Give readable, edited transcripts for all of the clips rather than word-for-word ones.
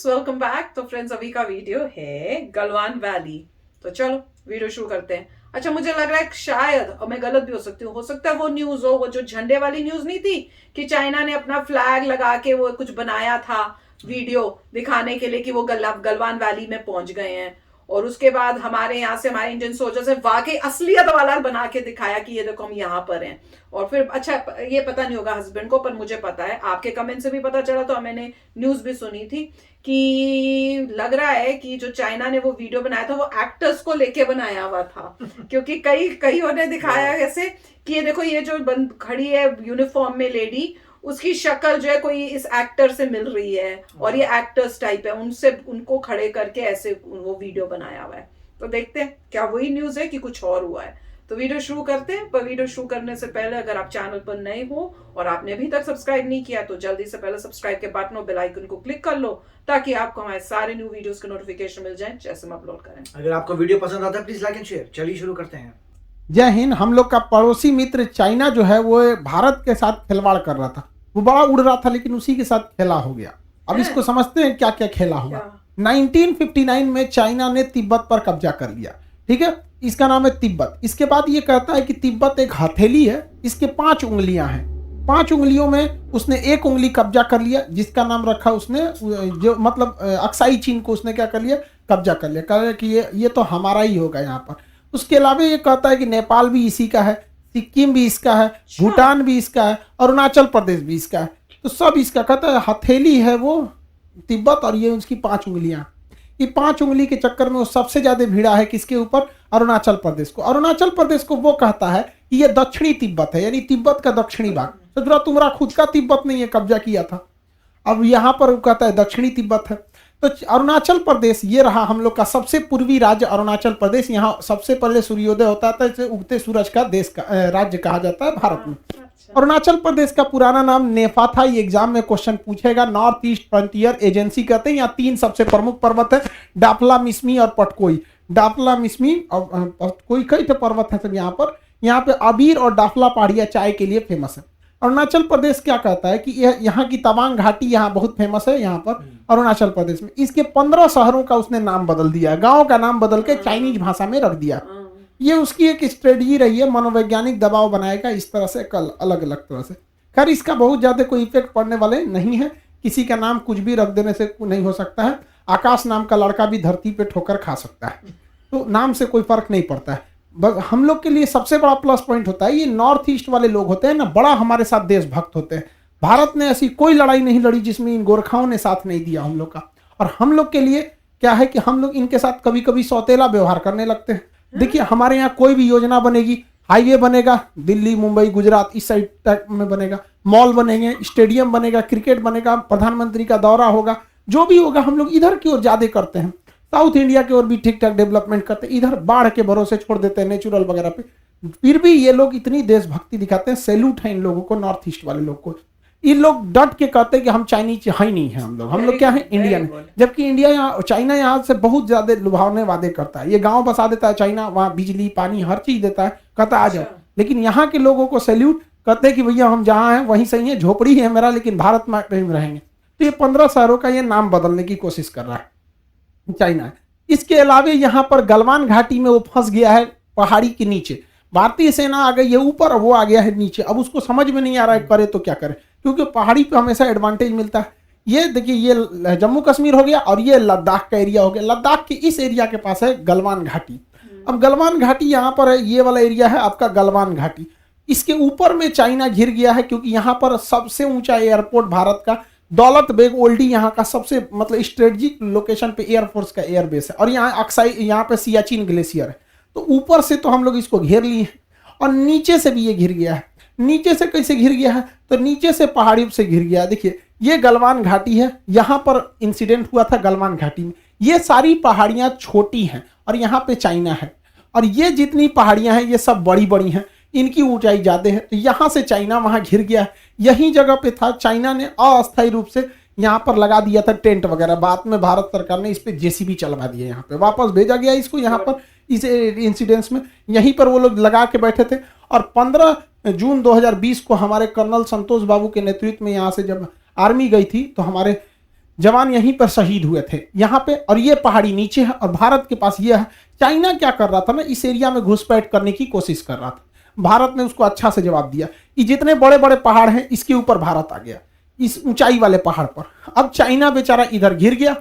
Friends, welcome back. तो friends, अभी का वीडियो है गलवान वैली। तो चलो वीडियो शुरू करते हैं। अच्छा, मुझे लग रहा है शायद, और मैं गलत भी हो सकता है वो न्यूज हो, वो जो झंडे वाली न्यूज नहीं थी कि चाइना ने अपना फ्लैग लगा के वो कुछ बनाया था वीडियो दिखाने के लिए कि वो गलवान वैली में पहुंच गए हैं। और उसके बाद हमारे यहाँ से, हमारे इंडियन सोल्जर्स ने वाकई असलियत वाला बना के दिखाया कि ये देखो हम यहाँ पर हैं। और फिर अच्छा, ये पता नहीं होगा हस्बैंड को, पर मुझे पता है, आपके कमेंट से भी पता चला, तो मैंने न्यूज भी सुनी थी कि लग रहा है कि जो चाइना ने वो वीडियो बनाया था वो एक्टर्स को लेके बनाया हुआ था। क्योंकि कईयों ने दिखाया ऐसे कि ये देखो, ये जो बंद खड़ी है यूनिफॉर्म में लेडी, उसकी शक्ल जो है कोई इस एक्टर से मिल रही है, और ये एक्टर्स टाइप है, उनसे उनको खड़े करके ऐसे वो वीडियो बनाया हुआ है। तो देखते हैं क्या वही न्यूज है कि कुछ और हुआ है। तो वीडियो शुरू करते हैं। पर वीडियो शुरू करने से पहले अगर आप चैनल पर नए हो और आपने अभी तक सब्सक्राइब नहीं किया तो जल्दी से पहले सब्सक्राइब के बटन और बेल आइकन को क्लिक कर लो, ताकि आपको हमारे सारे न्यू वीडियोस के नोटिफिकेशन मिल जाएं जैसे हम अपलोड करें। अगर आपको वीडियो पसंद आता है प्लीज लाइक एंड शेयर। चलिए शुरू करते हैं। जय हिंद। हम लोग का पड़ोसी मित्र चाइना जो है वो भारत के साथ खिलवाड़ कर रहा था। वो बड़ा उड़ रहा था, लेकिन उसी के साथ खेला हो गया। अब इसको समझते हैं क्या क्या खेला हुआ। 1959 में चाइना ने तिब्बत पर कब्जा कर लिया। ठीक है, इसका नाम है तिब्बत। इसके बाद ये कहता है कि तिब्बत एक हथेली है, इसके 5 उंगलियां हैं। 5 उंगलियों में उसने एक उंगली कब्जा कर लिया, जिसका नाम रखा उसने, जो मतलब अक्साई चीन को उसने क्या कर लिया, कब्जा कर लिया। कह रहे कि ये तो हमारा ही होगा यहाँ पर। उसके अलावा ये कहता है कि नेपाल भी इसी का है, सिक्किम भी इसका है, भूटान भी इसका है, अरुणाचल प्रदेश भी इसका है। तो सब इसका कहता है। हथेली है वो तिब्बत, और ये उसकी 5 उंगलियां। ये 5 उंगली के चक्कर में वो सबसे ज्यादा भिड़ा है किसके ऊपर, अरुणाचल प्रदेश को। अरुणाचल प्रदेश को वो कहता है कि ये दक्षिणी तिब्बत है, यानी तिब्बत का दक्षिणी भाग। तो तुम्हारा खुद का तिब्बत नहीं है, कब्जा किया था। अब यहाँ पर वो कहता है दक्षिणी तिब्बत है। तो अरुणाचल प्रदेश ये रहा हम लोग का सबसे पूर्वी राज्य, अरुणाचल प्रदेश। यहाँ सबसे पहले सूर्योदय होता था, इसे उगते सूरज का देश का राज्य कहा जाता है भारत में। अरुणाचल प्रदेश का पुराना नाम नेफा था। ये एग्जाम में क्वेश्चन पूछेगा। नॉर्थ ईस्ट फ्रंटियर एजेंसी कहते हैं। यहाँ 3 सबसे प्रमुख पर्वत है, डापला, मिसमी और पटकोई। डापला, मिसमी और पटकोई, कई तो पर्वत है सब यहाँ पर। यहाँ पे अबीर और डाफला पहाड़ियाँ चाय के लिए फेमस है। अरुणाचल प्रदेश क्या कहता है कि यहाँ की तवांग घाटी यहाँ बहुत फेमस है। यहाँ पर अरुणाचल प्रदेश में इसके 15 शहरों का उसने नाम बदल दिया, गांव का नाम बदल के चाइनीज भाषा में रख दिया। ये उसकी एक स्ट्रेटजी रही है, मनोवैज्ञानिक दबाव बनाएगा इस तरह से, कल अलग अलग तरह से। खैर, इसका बहुत ज्यादा कोई इफेक्ट पड़ने वाले नहीं है। किसी का नाम कुछ भी रख देने से नहीं हो सकता है। आकाश नाम का लड़का भी धरती पे ठोकर खा सकता है, तो नाम से कोई फर्क नहीं पड़ता है। हम लोग के लिए सबसे बड़ा प्लस पॉइंट होता है, ये नॉर्थ ईस्ट वाले लोग होते हैं ना, बड़ा हमारे साथ देशभक्त होते हैं। भारत ने ऐसी कोई लड़ाई नहीं लड़ी जिसमें इन गोरखाओं ने साथ नहीं दिया हम लोग का। और हम लोग के लिए क्या है कि हम लोग इनके साथ कभी कभी सौतेला व्यवहार करने लगते हैं। देखिए, हमारे यहाँ कोई भी योजना बनेगी, हाईवे बनेगा, दिल्ली, मुंबई, गुजरात इस साइड में बनेगा, मॉल बनेंगे, स्टेडियम बनेगा, क्रिकेट बनेगा, प्रधानमंत्री का दौरा होगा, जो भी होगा हम लोग इधर की ओर ज्यादा करते हैं। साउथ इंडिया की ओर भी ठीक ठाक डेवलपमेंट करते हैं, इधर बाढ़ के भरोसे छोड़ देते हैं नेचुरल वगैरह पे। फिर भी ये लोग इतनी देशभक्ति दिखाते हैं। सैल्यूट है इन लोगों को, नॉर्थ ईस्ट वाले लोग को। इन लोग डट के कहते हैं कि हम चाइनीज है ही नहीं है, हम लोग क्या है, इंडियन है। जबकि इंडिया यहाँ, चाइना यहाँ से बहुत ज्यादा लुभावने वादे करता है। ये गांव बसा देता है चाइना, वहाँ बिजली, पानी, हर चीज देता है, कहता आ जाओ। लेकिन यहाँ के लोगों को सैल्यूट, कहते हैं कि भैया हम जहाँ हैं वहीं सही है, झोपड़ी है मेरा, लेकिन भारत में रहेंगे। तो ये 15 शहरों का ये नाम बदलने की कोशिश कर रहा है चाइना। इसके अलावा यहाँ पर गलवान घाटी में वो फंस गया है पहाड़ी के नीचे। भारतीय सेना आ गई है ऊपर और वो आ गया है नीचे। अब उसको समझ में नहीं आ रहा है करे तो क्या करे, क्योंकि पहाड़ी पे हमेशा एडवांटेज मिलता है। ये देखिए, ये जम्मू कश्मीर हो गया और ये लद्दाख का एरिया हो गया। लद्दाख के इस एरिया के पास है गलवान घाटी। अब गलवान घाटी यहाँ पर है, ये वाला एरिया है आपका गलवान घाटी। इसके ऊपर में चाइना घिर गया है, क्योंकि यहाँ पर सबसे ऊंचा एयरपोर्ट भारत का दौलत बेग ओल्डी यहाँ का सबसे मतलब स्ट्रेटेजिक लोकेशन पे एयरफोर्स का एयरबेस है। और यहाँ अक्साई, यहाँ पे सियाचिन ग्लेशियर है। तो ऊपर से तो हम लोग इसको घेर लिए हैं, और नीचे से भी ये घिर गया है। नीचे से कैसे घिर गया है, तो नीचे से पहाड़ियों से घिर गया है। देखिए, ये गलवान घाटी है, यहाँ पर इंसिडेंट हुआ था गलवान घाटी में। ये सारी पहाड़ियाँ छोटी हैं और यहाँ पे चाइना है, और ये जितनी पहाड़ियाँ हैं ये सब बड़ी बड़ी हैं, इनकी ऊंचाई ज्यादा है। तो यहाँ से चाइना वहाँ घिर गया है। यही जगह पे था, चाइना ने अस्थायी रूप से यहाँ पर लगा दिया था टेंट वगैरह। बाद में भारत सरकार ने इस पे जेसीबी चलवा दिया, यहाँ पे वापस भेजा गया इसको। यहाँ पर इस इंसिडेंट्स में यहीं पर वो लोग लगा के बैठे थे। और 15 जून 2020 को हमारे कर्नल संतोष बाबू के नेतृत्व में यहाँ से जब आर्मी गई थी, तो हमारे जवान यहीं पर शहीद हुए थे यहाँ पे, और ये पहाड़ी नीचे है और भारत के पास ये है। चाइना क्या कर रहा था ना, इस एरिया में घुसपैठ करने की कोशिश कर रहा था। भारत ने उसको अच्छा से जवाब दिया कि जितने बड़े बड़े पहाड़ हैं इसके ऊपर भारत आ गया, इस ऊंचाई वाले पहाड़ पर। अब चाइना बेचारा इधर घिर गया,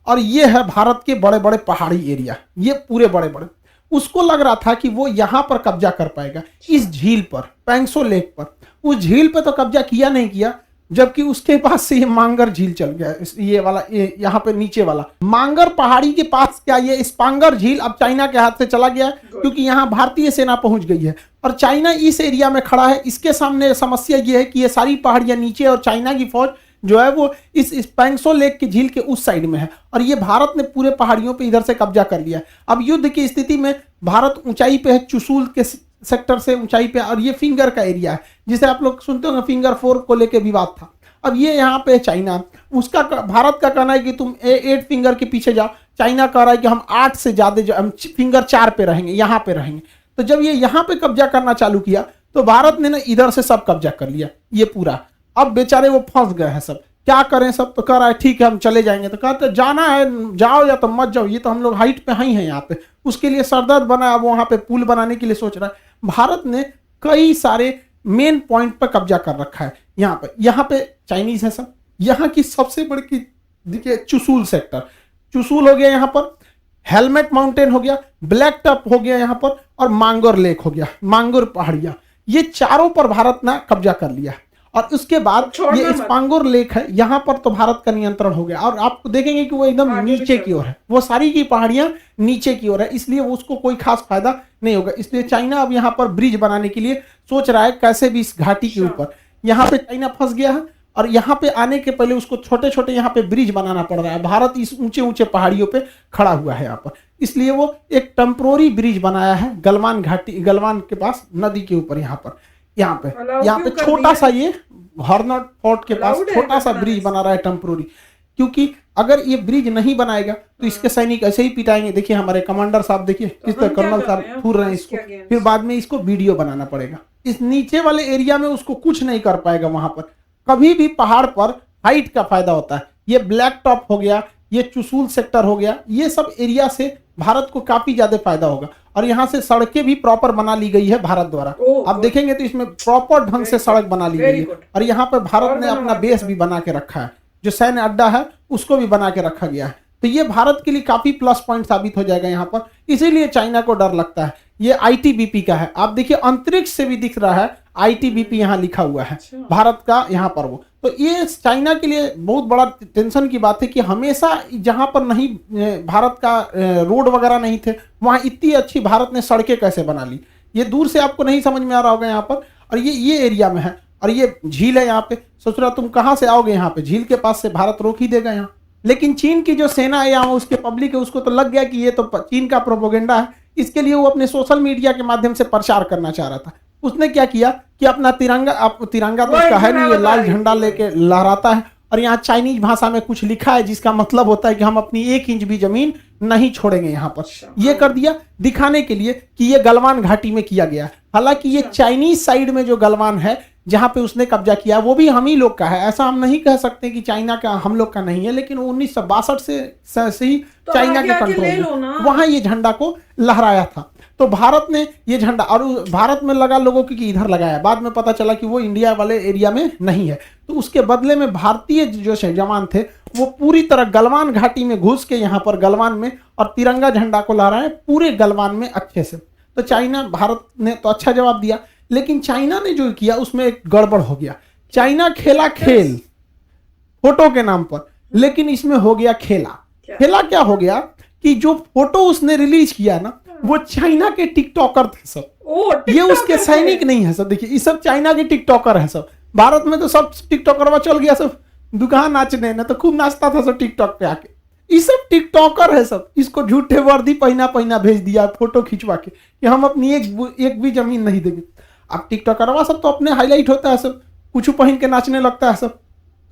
और ये है भारत के बड़े बड़े पहाड़ी एरिया, ये पूरे बड़े बड़े। उसको लग रहा था कि वो यहाँ पर कब्जा कर पाएगा, इस झील पर, पैंगसो लेक पर। उस झील पे तो कब्जा किया नहीं किया, जबकि उसके पास से ये मांगर झील चल गया, ये वाला, ये यहाँ पे नीचे वाला मांगर पहाड़ी के पास क्या ये स्पांगर झील अब चाइना के हाथ से चला गया, क्योंकि यहाँ भारतीय सेना पहुंच गई है और चाइना इस एरिया में खड़ा है। इसके सामने समस्या ये है कि ये सारी पहाड़ियां नीचे, और चाइना की फौज जो है वो इस पैंगसो लेक की झील के उस साइड में है, और ये भारत ने पूरे पहाड़ियों पे इधर से कब्जा कर लिया। अब युद्ध की स्थिति में भारत ऊंचाई पे है, चुशूल के सेक्टर से ऊंचाई पे, और ये फिंगर का एरिया है जिसे आप लोग सुनते हो, फिंगर 4 को लेके विवाद था। अब ये यहाँ पे चाइना, उसका भारत का कहना है कि तुम 8 फिंगर के पीछे जाओ, चाइना कह रहा है कि हम 8 से ज्यादा, हम फिंगर 4 पे रहेंगे, यहाँ पे रहेंगे। तो जब ये यहाँ पे कब्जा करना चालू किया तो भारत ने ना इधर से सब कब्जा कर लिया ये पूरा। अब बेचारे वो फंस गए हैं, सब क्या करें, सब तो कह रहा है ठीक है हम चले जाएंगे, तो कहते जाना है जाओ या तो मत जाओ, ये तो हम लोग हाइट पे ही हैं यहाँ पे। उसके लिए सरदर्द बना, अब वहां पे पुल बनाने के लिए सोच रहा है। भारत ने कई सारे मेन पॉइंट पर कब्जा कर रखा है यहाँ पे चाइनीज है सब। यहाँ की सबसे बड़ी की देखिए चुशूल सेक्टर, चुशूल हो गया यहाँ पर, हेलमेट माउंटेन हो गया, ब्लैक टॉप हो गया यहाँ पर, और मांगोर लेक हो गया, मांगोर पहाड़ियां, ये चारों पर भारत ने कब्जा कर लिया। और उसके बाद ये स्पांगोर लेक है, यहाँ पर तो भारत का नियंत्रण हो गया। और आप देखेंगे कि वो एकदम नीचे की ओर है, वो सारी की पहाड़ियां नीचे की ओर है, इसलिए उसको कोई खास फायदा नहीं होगा। इसलिए चाइना अब यहाँ पर ब्रिज बनाने के लिए सोच रहा है, कैसे भी इस घाटी के ऊपर। यहाँ पे चाइना फंस गया है, और यहाँ पे आने के पहले उसको छोटे छोटे यहाँ पे ब्रिज बनाना पड़ रहा है। भारत इस ऊंचे ऊंचे पहाड़ियों पे खड़ा हुआ है यहाँ पर, इसलिए वो एक टेम्पोररी ब्रिज बनाया है गलवान घाटी, गलवान के पास नदी के ऊपर। यहाँ पे छोटा सा ये हॉर्नट फोर्ट के पास छोटा सा ब्रिज बना रहा है टेम्पोररी, क्योंकि अगर ये ब्रिज नहीं बनाएगा तो इसके सैनिक ऐसे ही पिटाएंगे। देखिए हमारे कमांडर साहब, देखिए किस तरह कर्नल साहब फूर रहे हैं इसको, फिर बाद में इसको वीडियो बनाना पड़ेगा। इस नीचे वाले एरिया में उसको कुछ नहीं कर पाएगा। वहां पर कभी भी पहाड़ पर हाइट का फायदा होता है। ये ब्लैक टॉप हो गया, ये चुशूल सेक्टर हो गया, ये सब एरिया से भारत को काफी ज्यादा फायदा होगा। और यहाँ से सड़कें भी प्रॉपर बना ली गई है भारत द्वारा। आप देखेंगे तो इसमें प्रॉपर ढंग से सड़क बना ली गई है। और यहाँ पर भारत ने अपना बेस भी बना के रखा है, जो सैन्य अड्डा है उसको भी बना के रखा गया है। तो ये भारत के लिए काफी प्लस पॉइंट साबित हो जाएगा यहाँ पर, इसीलिए चाइना को डर लगता है। ये आईटीबीपी का है, आप देखिए अंतरिक्ष से भी दिख रहा है आईटीबीपी यहाँ लिखा हुआ है भारत का यहाँ पर। वो तो ये चाइना के लिए बहुत बड़ा टेंशन की बात है कि हमेशा जहां पर नहीं भारत का रोड वगैरह नहीं थे, वहां इतनी अच्छी भारत ने सड़कें कैसे बना ली। ये दूर से आपको नहीं समझ में आ रहा होगा यहाँ पर। और ये एरिया में है, और ये झील है यहाँ पे। सोच रहा तुम कहाँ से आओगे यहाँ पे, झील के पास से भारत रोक ही देगा यहाँ। लेकिन चीन की जो सेना है यहाँ, उसके पब्लिक है, उसको तो लग गया कि ये तो चीन का प्रोपोगेंडा है। इसके लिए वो अपने सोशल मीडिया के माध्यम से प्रचार करना चाह रहा था। उसने क्या किया कि अपना तिरंगा तो उसका है नहीं, ये लाल झंडा लेके लहराता है, और यहाँ चाइनीज भाषा में कुछ लिखा है जिसका मतलब होता है कि हम अपनी 1 इंच भी जमीन नहीं छोड़ेंगे यहाँ पर। ये कर दिया दिखाने के लिए कि ये गलवान घाटी में किया गया। हालांकि ये चाइनीज साइड में जो गलवान है जहां पे उसने कब्जा किया वो भी हम ही लोग का है। ऐसा हम नहीं कह सकते कि चाइना का हम लोग का नहीं है, लेकिन 1962 से ही तो चाइना के कंट्रोल में वहां ये झंडा को लहराया था। तो भारत ने ये झंडा, और भारत में लगा लोगों की कि इधर लगाया, बाद में पता चला कि वो इंडिया वाले एरिया में नहीं है। तो उसके बदले में भारतीय जो जवान थे वो पूरी तरह गलवान घाटी में घुस के यहाँ पर गलवान में और तिरंगा झंडा को लहराए पूरे गलवान में अच्छे से। तो चाइना, भारत ने तो अच्छा जवाब दिया, लेकिन चाइना ने जो किया उसमें एक गड़बड़ हो गया। चाइना खेला खेल फोटो के नाम पर, लेकिन इसमें हो गया खेला क्या हो गया कि जो फोटो उसने रिलीज किया ना, वो चाइना के टिकटॉकर थे सब। ये उसके सैनिक नहीं है सब। देखिए ये सब चाइना के टिकटॉकर है सब। भारत में तो सब टिकटॉकर चल गया सब दुकान नाचने ना, तो खूब नाचता था सब टिकटॉक पे आके। ये सब टिकटॉकर है सब। इसको झूठे वर्दी पहना भेज दिया फोटो खिंचवा के कि हम अपनी एक भी जमीन नहीं देंगे। अब टिकटॉकरवा सब तो अपने हाईलाइट होता है सब, कुछ पहन के नाचने लगता है सब।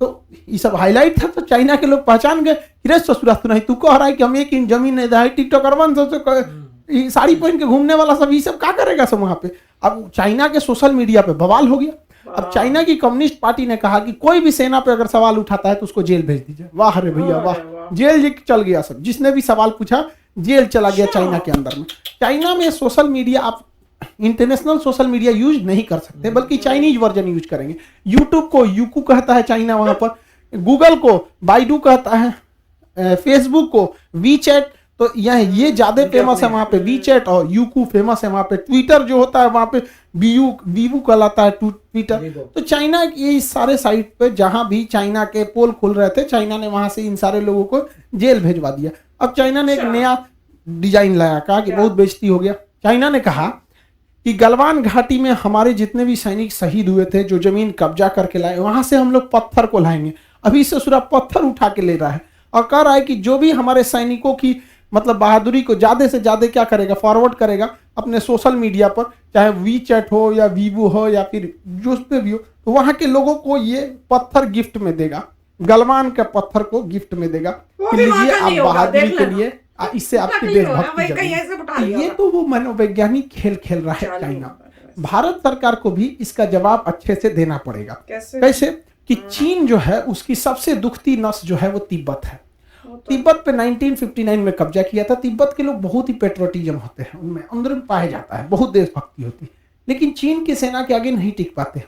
तो ये सब हाईलाइट था, तो चाइना के लोग पहचान गए, रे ससुरा नहीं तू कह रहा है कि हम 1 इंच जमीन नहीं दे। टिकटॉकर साड़ी पहन के घूमने वाला सब, ये सब क्या करेगा सब वहां पे। अब चाइना के सोशल मीडिया पे बवाल हो गया। अब चाइना की कम्युनिस्ट पार्टी ने कहा कि कोई भी सेना पे अगर सवाल उठाता है तो उसको जेल भेज दीजिए। वाह रे भैया वाह, जेल ये चल गया सब, जिसने भी सवाल पूछा जेल चला गया चाइना के अंदर में। चाइना में सोशल मीडिया, आप इंटरनेशनल सोशल मीडिया यूज नहीं कर सकते, बल्कि चाइनीज वर्जन यूज करेंगे। यूट्यूब को यूकू कहता है चाइना वहां पर, गूगल को बाइडू कहता है, फेसबुक को वीचैट, तो ये ज्यादा फेमस है वहां पे वीचैट, और यूकू फेमस है वहां पे। ट्विटर जो होता है वहां पे वीवू कहलाता है ट्विटर। तो चाइना ये सारे साइट पे जहां भी चाइना के पोल खुल रहे थे, चाइना ने वहां से इन सारे लोगों को जेल भेजवा दिया। अब चाइना ने एक नया डिजाइन लाया, कहा कि बहुत बेइज्जती हो गया। चाइना ने कहा कि गलवान घाटी में हमारे जितने भी सैनिक शहीद हुए थे, जो जमीन कब्जा करके लाए, वहां से हम लोग पत्थर को लाएंगे। अभी से सूरा पत्थर उठा के ले रहा है और कह रहा है कि जो भी हमारे सैनिकों की मतलब बहादुरी को ज्यादा से ज्यादा क्या करेगा, फॉरवर्ड करेगा अपने सोशल मीडिया पर, चाहे वी चैट हो या वीवू हो या फिर जो पे भी हो, तो वहां के लोगों को ये पत्थर गिफ्ट में देगा, गलवान के पत्थर को गिफ्ट में देगा कि लीजिए आप बहादुरी के लिए, इससे आपकी देशभक्ति जगेगी। ये तो वो मनोवैज्ञानिक खेल खेल रहा है चाइना। भारत सरकार को भी इसका जवाब अच्छे से देना पड़ेगा। कैसे कि चीन जो है उसकी सबसे दुखती नस जो है वो तिब्बत है। तिब्बत पे 1959 में कब्जा किया था। तिब्बत के लोग बहुत ही पेट्रोटिज्म होते हैं, उनमें अंदर पाया जाता है, बहुत देशभक्ति होती है, लेकिन चीन की सेना के आगे नहीं टिक पाते,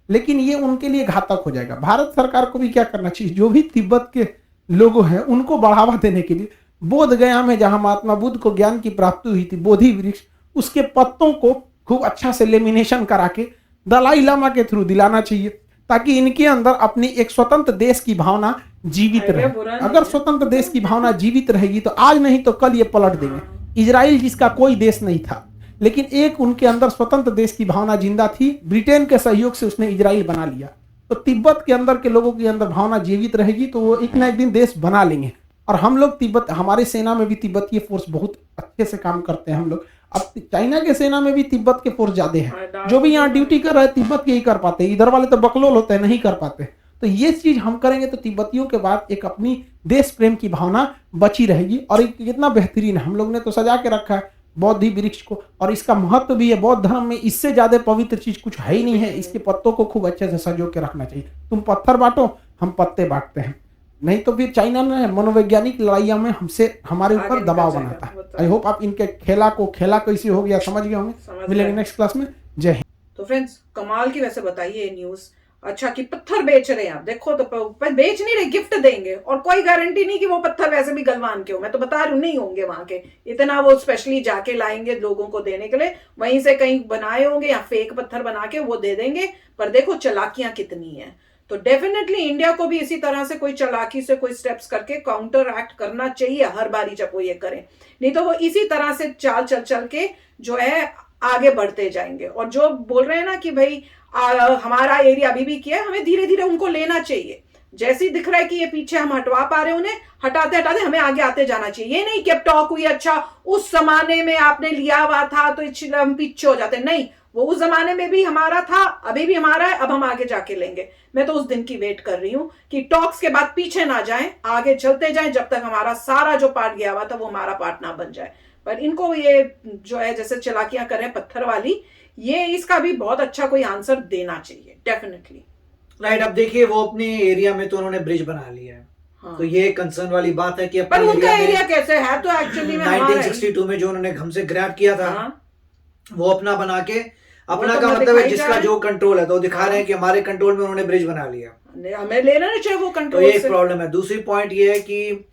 लेकिन ये उनके लिए घातक हो जाएगा। भारत सरकार को भी क्या करना चाहिए, जो भी तिब्बत के लोग हैं उनको बढ़ावा देने के लिए बोध गया में जहां महात्मा बुद्ध को ज्ञान की प्राप्ति हुई थी, बोधि वृक्ष, उसके पत्तों को खूब अच्छा से लेमिनेशन करा के दलाई लामा के थ्रू दिलाना चाहिए, ताकि इनके अंदर अपनी एक स्वतंत्र देश की भावना जीवित रहे। अगर स्वतंत्र देश की भावना जीवित रहेगी तो आज नहीं तो कल ये पलट देंगे। इजराइल जिसका कोई देश नहीं था, लेकिन एक उनके अंदर स्वतंत्र देश की भावना जिंदा थी, ब्रिटेन के सहयोग से उसने इजराइल बना लिया। तो तिब्बत के अंदर के लोगों के अंदर भावना जीवित रहेगी तो वो एक ना एक दिन देश बना लेंगे। और हम लोग तिब्बत, हमारे सेना में भी तिब्बतीय फोर्स बहुत अच्छे से काम करते हैं हम लोग। अब चाइना के सेना में भी तिब्बत के फोर्स ज्यादा है, जो भी यहाँ ड्यूटी कर रहे हैं तिब्बत के ही कर पाते हैं, इधर वाले तो बकलोल होते हैं, नहीं कर पाते। तो ये चीज हम करेंगे तो तिब्बतियों के बाद एक अपनी देश प्रेम की भावना बची रहेगी। और एक कितना बेहतरीन है, हम लोग ने तो सजा के रखा है बौद्धि वृक्ष को, और इसका महत्व भी है बौद्ध धर्म में, इससे ज्यादा पवित्र चीज कुछ है ही नहीं है। इसके पत्तों को खूब अच्छे से सजो के रखना चाहिए। तुम पत्थर बांटो, हम पत्ते बांटते हैं, नहीं तो फिर चाइना ने मनोवैज्ञानिक लड़ाइयों में हमसे हमारे ऊपर दबाव बनाता है। आई होप आप इनके खेला कैसे हो गया समझ गए होंगे। मिलेंगे नेक्स्ट क्लास में। जय हिंद। तो फ्रेंड्स, कमाल की वैसे बताइए न्यूज। अच्छा कि पत्थर बेच रहे हैं आप, देखो तो बेच नहीं रहे, गिफ्ट देंगे, और कोई गारंटी नहीं कि वो पत्थर वैसे भी गलवान के हो। मैं तो बता रही हूँ नहीं होंगे वहां के, इतना वो स्पेशली जाके लाएंगे लोगों को देने के लिए, वहीं से कहीं बनाए होंगे या फेक पत्थर बना के वो दे देंगे। पर देखो चालाकियां कितनी है। तो डेफिनेटली इंडिया को भी इसी तरह से कोई चालाकी से कोई स्टेप्स करके काउंटर एक्ट करना चाहिए हर बारी जब वो ये करें, नहीं तो वो इसी तरह से चाल चल के जो है आगे बढ़ते जाएंगे। और जो बोल रहे हैं ना कि भाई हमारा एरिया अभी भी किया है, हमें धीरे धीरे उनको लेना चाहिए। जैसे ही दिख रहा है कि ये पीछे हम हटवा पा रहे हैं, उन्हें हटाते हटाते हमें आगे आते जाना चाहिए। ये नहीं कि अब टॉक हुई, अच्छा उस जमाने में आपने लिया हुआ था तो हम पीछे हो जाते, नहीं, वो उस जमाने में भी हमारा था, अभी भी हमारा है, अब हम आगे जाके लेंगे। मैं तो उस दिन की वेट कर रही हूँ कि टॉक्स के बाद पीछे ना जाएं, आगे चलते जाएं, जब तक हमारा सारा जो पार्ट गया हुआ था वो हमारा पार्ट ना बन जाए। पर इनको ये जो है जैसे चालाकियां कर रहे हैं पत्थर वाली, ये इसका भी बहुत अच्छा कोई आंसर देना चाहिए डेफिनेटली। राइट। अब देखिए वो अपने एरिया में तो उन्होंने ब्रिज बना लिया है। हाँ। तो ये कंसर्न वाली बात है कि पर उनका एरिया कैसे है, तो एक्चुअली में 1962 में जो उन्होंने हमसे ग्रैब किया था, हाँ? वो अपना बना के अपना का मतलब है जिसका जो कंट्रोल है, तो दिखा रहे हैं कि हमारे कंट्रोल में उन्होंने ब्रिज बना लिया। हमें लेना नहीं चाहिए वो कंट्रोल। तो ये एक प्रॉब्लम है। दूसरी पॉइंट ये है कि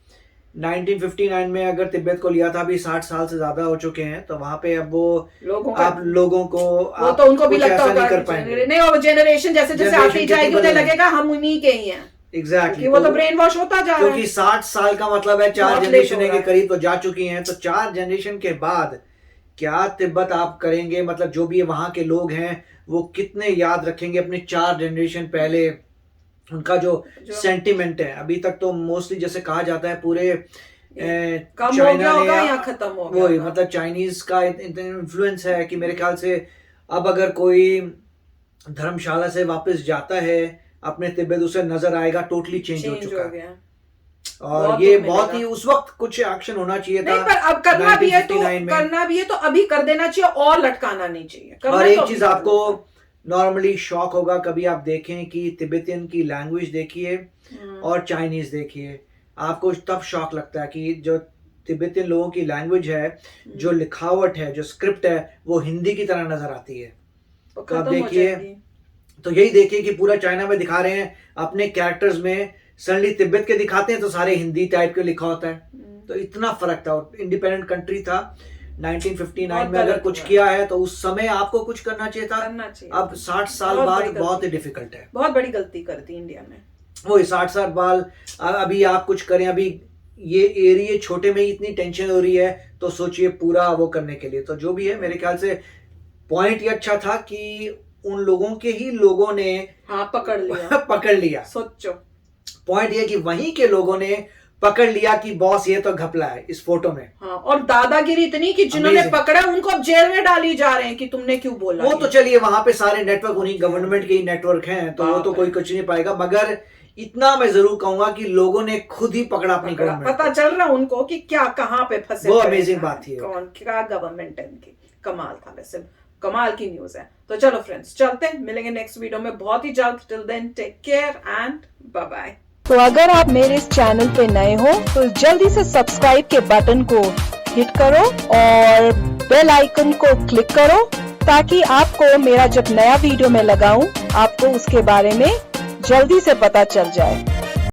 1959 में अगर तिब्बत को लिया था, अभी 60 साल से ज्यादा हो चुके हैं, तो वहां पे अब वो आप लोगों को वो तो उनको भी लगता होगा नहीं कर पाएंगे, नहीं, और जनरेशन जैसे जैसे आती जाएगी उन्हें लगेगा हम उन्हीं के ही हैं। एग्जैक्टली, वो तो ब्रेन वॉश होता जा रहा है, क्योंकि 60 साल का मतलब है 4 जनरेशन के करीब तो जा चुकी हैं। तो 4 जनरेशन के बाद क्या तिब्बत आप करेंगे, मतलब जो भी वहां के लोग हैं वो कितने याद रखेंगे अपने 4 जनरेशन पहले उनका जो सेंटिमेंट है। अभी तक तो मोस्टली जैसे कहा जाता है पूरे चाइना ने या खत्म हो गया, वही मतलब चाइनीज का इतना इन्फ्लुएंस है कि मेरे ख्याल से अब अगर कोई धर्मशाला से वापस जाता है अपने तिब्बत, उसे नजर आएगा टोटली चेंज हो चुका है। और ये बहुत ही उस वक्त कुछ एक्शन होना चाहिए था। नहीं, पर अब करना भी है तो अभी कर देना चाहिए और लटकाना नहीं चाहिए। और एक चीज आपको नॉर्मली शॉक होगा कभी आप देखें कि तिब्बतियन की लैंग्वेज देखिए और चाइनीज देखिए, आपको तब शॉक लगता है कि जो तिब्बतियन लोगों की लैंग्वेज है, जो लिखावट है, जो स्क्रिप्ट है, वो हिंदी की तरह नजर आती है। तो आप देखिए, तो यही देखिए कि पूरा चाइना में दिखा रहे हैं अपने कैरेक्टर्स में, सडनली तिब्बत के दिखाते हैं तो सारे हिंदी टाइप के लिखा होता है। तो इतना फर्क था, और इंडिपेंडेंट कंट्री था 1959 में। अगर कुछ किया है तो उस समय आपको कुछ करना चाहिए था। अब 60 साल बाद बहुत ही डिफिकल्ट है, बहुत बड़ी गलती कर दी इंडिया ने। वही 60 साल बाद अभी आप कुछ करें, अभी ये एरिया छोटे में ही इतनी टेंशन हो रही है, तो सोचिए पूरा वो करने के लिए। तो जो भी है, मेरे ख्याल से पॉइंट ये अच्छा था कि उन लोगों के ही लोगों ने पकड़ लिया पकड़ लिया। सोचो, पॉइंट ये कि वहीं के लोगों ने पकड़ लिया कि बॉस ये तो घपला है इस फोटो में। हाँ, और दादागिरी इतनी कि जिन्होंने पकड़ा उनको अब जेल में डाली जा रहे हैं कि तुमने क्यों बोला। वो तो चलिए, वहां पे सारे नेटवर्क उन्हीं गवर्नमेंट के ही नेटवर्क हैं, तो वो तो कोई कुछ नहीं पाएगा। मगर इतना मैं जरूर कहूंगा कि लोगों ने खुद ही पकड़ा अपनी गवर्नमेंट। पता चल रहा उनको कि क्या कहां पे फंसे। वो अमेजिंग बात थी, कौन क्या गवर्नमेंट है इनकी। कमाल था, वैसे कमाल की न्यूज है। तो चलो फ्रेंड्स, चलते हैं, मिलेंगे नेक्स्ट वीडियो में बहुत ही जल्द। Till then take care and bye bye. तो अगर आप मेरे इस चैनल पे नए हो तो जल्दी से सब्सक्राइब के बटन को हिट करो और बेल आइकन को क्लिक करो, ताकि आपको मेरा जब नया वीडियो मैं लगाऊं आपको उसके बारे में जल्दी से पता चल जाए।